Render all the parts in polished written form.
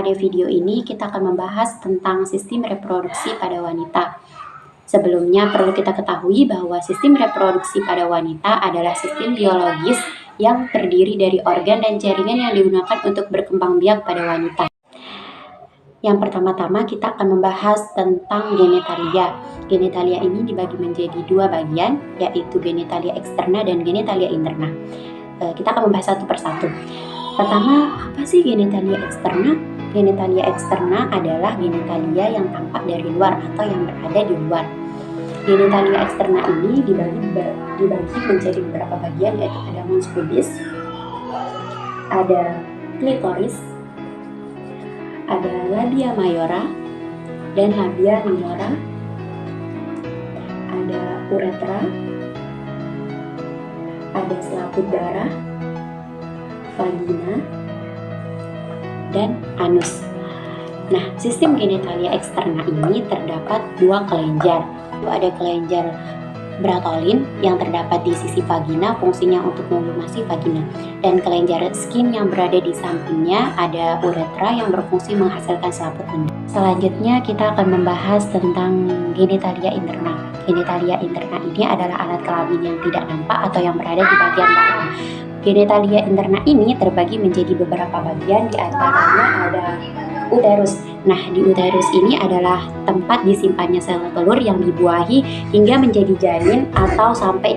Pada video ini kita akan membahas tentang sistem reproduksi pada wanita. Sebelumnya perlu kita ketahui bahwa sistem reproduksi pada wanita adalah sistem biologis yang terdiri dari organ dan jaringan yang digunakan untuk berkembang biak pada wanita. Yang pertama-tama kita akan membahas tentang genitalia. Genitalia ini dibagi menjadi dua bagian, yaitu genitalia eksterna dan genitalia interna. Kita akan membahas satu persatu. Pertama, apa sih genitalia eksterna? Genitalia eksterna adalah genitalia yang tampak dari luar atau yang berada di luar. Genitalia eksterna ini dibagi menjadi beberapa bagian, yaitu ada mons pubis, ada klitoris, ada labia mayora dan labia minora, ada uretra, ada selaput darah, vagina, dan anus. Nah, sistem genitalia eksterna ini terdapat dua kelenjar. Ada kelenjar Bartholin yang terdapat di sisi vagina, fungsinya untuk melumasi vagina, dan kelenjar skin yang berada di sampingnya ada uretra yang berfungsi menghasilkan selaput lendir. Selanjutnya kita akan membahas tentang genitalia interna. Genitalia interna ini adalah alat kelamin yang tidak nampak atau yang berada di bagian dalam. Genitalia interna ini terbagi menjadi beberapa bagian, di antaranya ada uterus. Nah, di uterus ini adalah tempat disimpannya sel telur yang dibuahi hingga menjadi janin atau sampai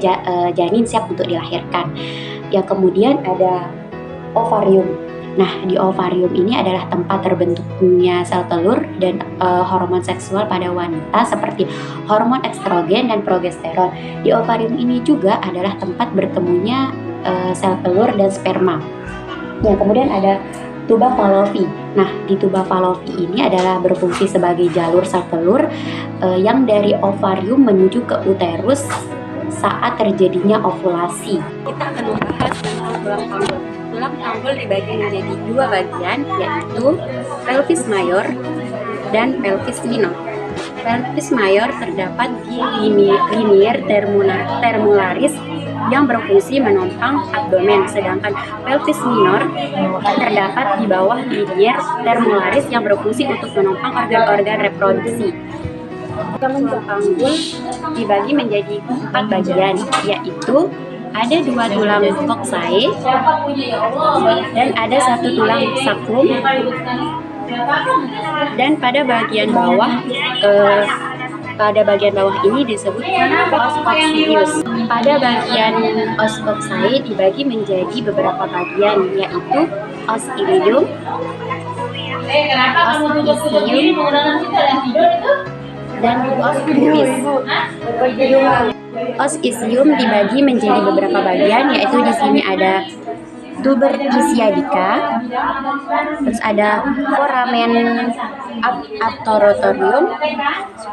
janin siap untuk dilahirkan. Yang kemudian ada ovarium. Nah, di ovarium ini adalah tempat terbentuknya sel telur dan hormon seksual pada wanita seperti hormon estrogen dan progesteron. Di ovarium ini juga adalah tempat bertemunya sel telur dan sperma. Yang kemudian ada tuba Fallopi. Nah, di tuba Fallopi ini adalah berfungsi sebagai jalur sel telur yang dari ovarium menuju ke uterus saat terjadinya ovulasi. Kita akan membahas tentang tulang panggul. Tulang panggul dibagi menjadi dua bagian, yaitu pelvis mayor dan pelvis minor. Pelvis mayor terdapat di linear termularis yang berfungsi menopang abdomen, sedangkan pelvis minor terdapat di bawah linear termularis yang berfungsi untuk menopang organ-organ reproduksi. Tulang panggul dibagi menjadi 4 bagian, yaitu ada 2 tulang coxae dan ada 1 tulang sacrum, dan pada bagian bawah ini disebut os coccygeus. Pada bagian os coxae dibagi menjadi beberapa bagian, yaitu os ilium, os ischium, dan os pubis. Os ischium dibagi menjadi beberapa bagian, yaitu di sini ada tuber ischiadica, terus ada foramen abturatorium,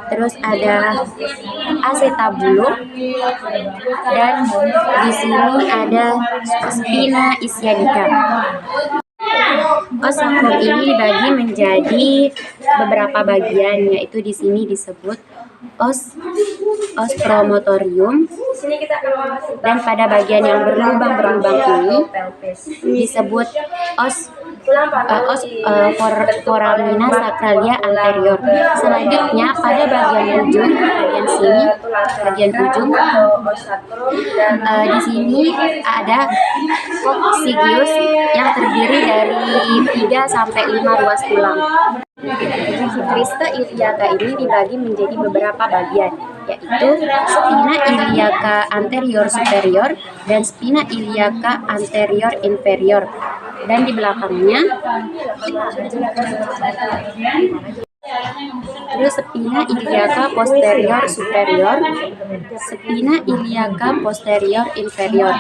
terus ada acetabulum, dan di sini ada spina ischiadica. Os sacrum ini dibagi menjadi beberapa bagian, yaitu di sini disebut os promontorium, dan pada bagian yang berlubang-berlubang ini disebut os foramina sacralia anterior. Selanjutnya pada bagian ujung, di sini ada coccygeus yang terdiri dari 3 sampai 5 ruas tulang. Crista iliaca ini dibagi menjadi beberapa bagian, yaitu spina iliaca anterior superior dan spina iliaca anterior inferior, dan di belakangnya terus spina iliaca posterior superior, spina iliaca posterior inferior,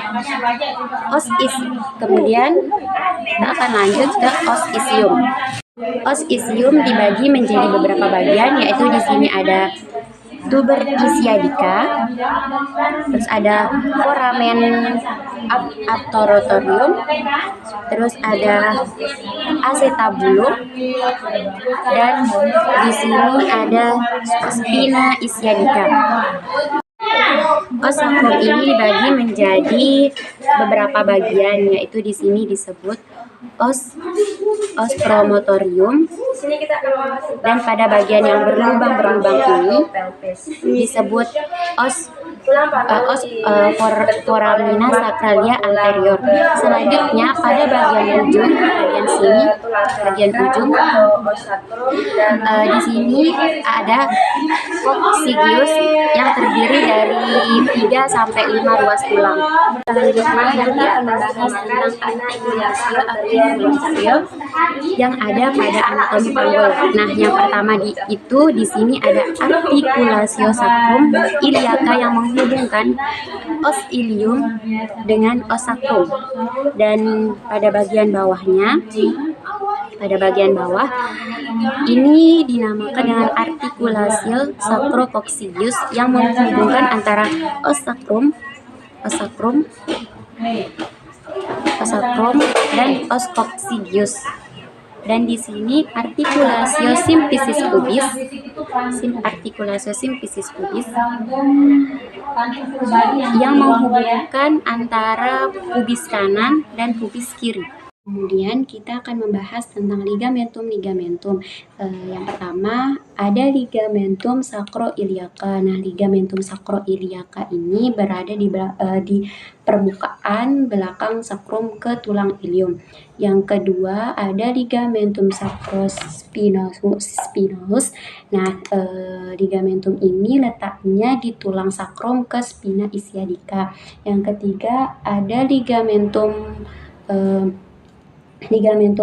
kemudian kita akan lanjut ke os ischium. Os ischium dibagi menjadi beberapa bagian, yaitu di sini ada tuber ischiadica, terus ada foramen abturatorium, terus ada acetabulum, dan di sini ada spina ischiadica. Os sacrum ini dibagi menjadi beberapa bagian, yaitu di sini disebut os promotorium, dan pada bagian yang berlubang-berlubang ini disebut foramina sacralia anterior. Selanjutnya pada bagian ujung, bagian ujung, di sini ada coccygeus yang terdiri dari 3 sampai 5 ruas tulang. Selanjutnya kita akan membahas tentang articulatio yang ada pada anatomi panggul. Nah, yang pertama di sini ada articulatio sacrum iliaca yang menghubungkan os ilium dengan os sacrum. Dan pada bagian bawah ini dinamakan dengan articulatio sacrococcygeus yang menghubungkan antara os sacrum dan os coccygeus. Dan di sini articulatio symphysis pubis yang menghubungkan antara pubis kanan dan pubis kiri. Kemudian kita akan membahas tentang ligamentum. Yang pertama ada ligamentum sacroiliaca. Nah, ligamentum sacroiliaca ini berada di permukaan belakang sakrum ke tulang ilium. Yang kedua ada ligamentum sacrospinatus. Nah, ligamentum ini letaknya di tulang sakrum ke spina ischiadica. Yang ketiga ada ligamentum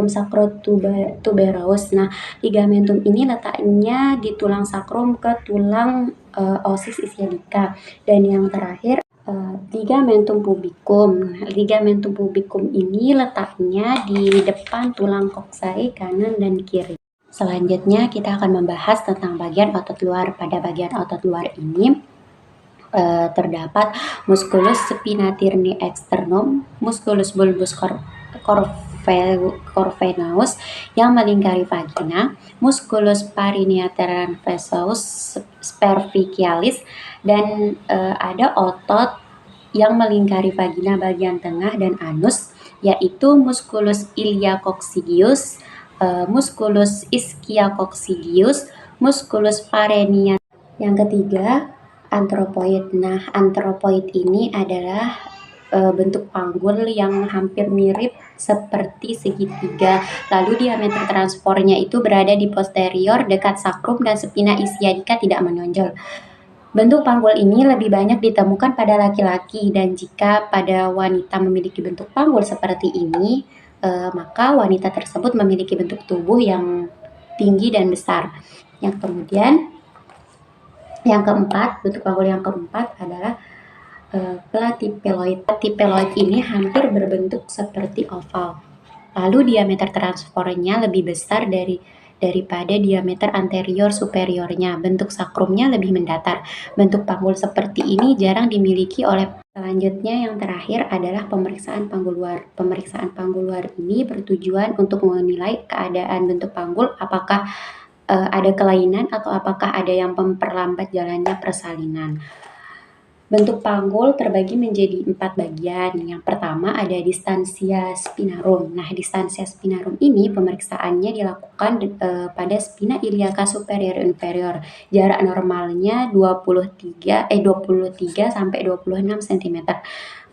sacrotuberous. Nah, ligamentum ini letaknya di tulang sakrum ke tulang osis ischiadica. Dan yang terakhir ligamentum pubicum. Ligamentum pubicum ini letaknya di depan tulang coxae kanan dan kiri. Selanjutnya kita akan membahas tentang bagian otot luar. Pada bagian otot luar ini terdapat musculus spinatirni externum, musculus bulbus corvenaus yang melingkari vagina, musculus perineal transversus superficialis, dan ada otot yang melingkari vagina bagian tengah dan anus, yaitu musculus iliacoccygeus, musculus ischiacoccygeus, musculus perineal. Yang ketiga, anthropoid. Nah, anthropoid ini adalah bentuk panggul yang hampir mirip seperti segitiga. Lalu diameter transpornya itu berada di posterior dekat sakrum dan spina ischiadica tidak menonjol. Bentuk panggul ini lebih banyak ditemukan pada laki-laki, dan jika pada wanita memiliki bentuk panggul seperti ini, maka wanita tersebut memiliki bentuk tubuh yang tinggi dan besar. Yang kemudian bentuk panggul yang keempat adalah platypeloid. Platypeloid ini hampir berbentuk seperti oval. Lalu diameter transformnya lebih besar daripada diameter anterior superiornya. Bentuk sakrumnya lebih mendatar. Bentuk panggul seperti ini jarang dimiliki oleh. Selanjutnya yang terakhir adalah pemeriksaan panggul luar. Pemeriksaan panggul luar ini bertujuan untuk menilai keadaan bentuk panggul, apakah ada kelainan atau apakah ada yang memperlambat jalannya persalinan. Bentuk panggul terbagi menjadi 4 bagian. Yang pertama ada distansia spinarum. Nah, distansia spinarum ini pemeriksaannya dilakukan pada spina iliaca superior inferior. Jarak normalnya 23 sampai 26 cm.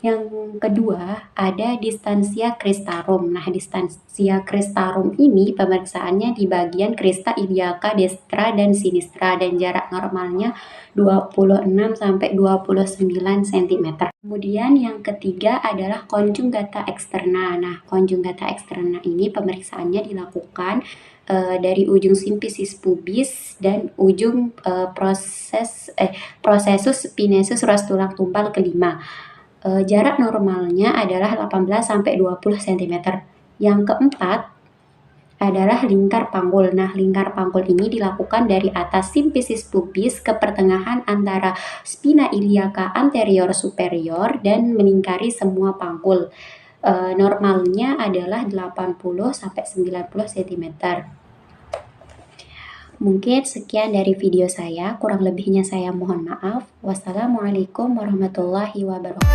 Yang kedua ada distansia cristarum. Nah, distansia cristarum ini pemeriksaannya di bagian crista iliaca destra dan sinistra, dan jarak normalnya 26 sampai 29 cm. Kemudian yang ketiga adalah conjugata externa. Nah, conjugata externa ini pemeriksaannya dilakukan dari ujung symphysis pubis dan ujung processus spinesus ruas tulang tumpal kelima. Jarak normalnya adalah 18 sampai 20 cm. Yang keempat adalah lingkar panggul. Nah, lingkar panggul ini dilakukan dari atas symphysis pubis ke pertengahan antara spina iliaca anterior superior dan melingkari semua panggul. Normalnya adalah 80 sampai 90 cm. Mungkin sekian dari video saya, kurang lebihnya saya mohon maaf. Wassalamualaikum warahmatullahi wabarakatuh.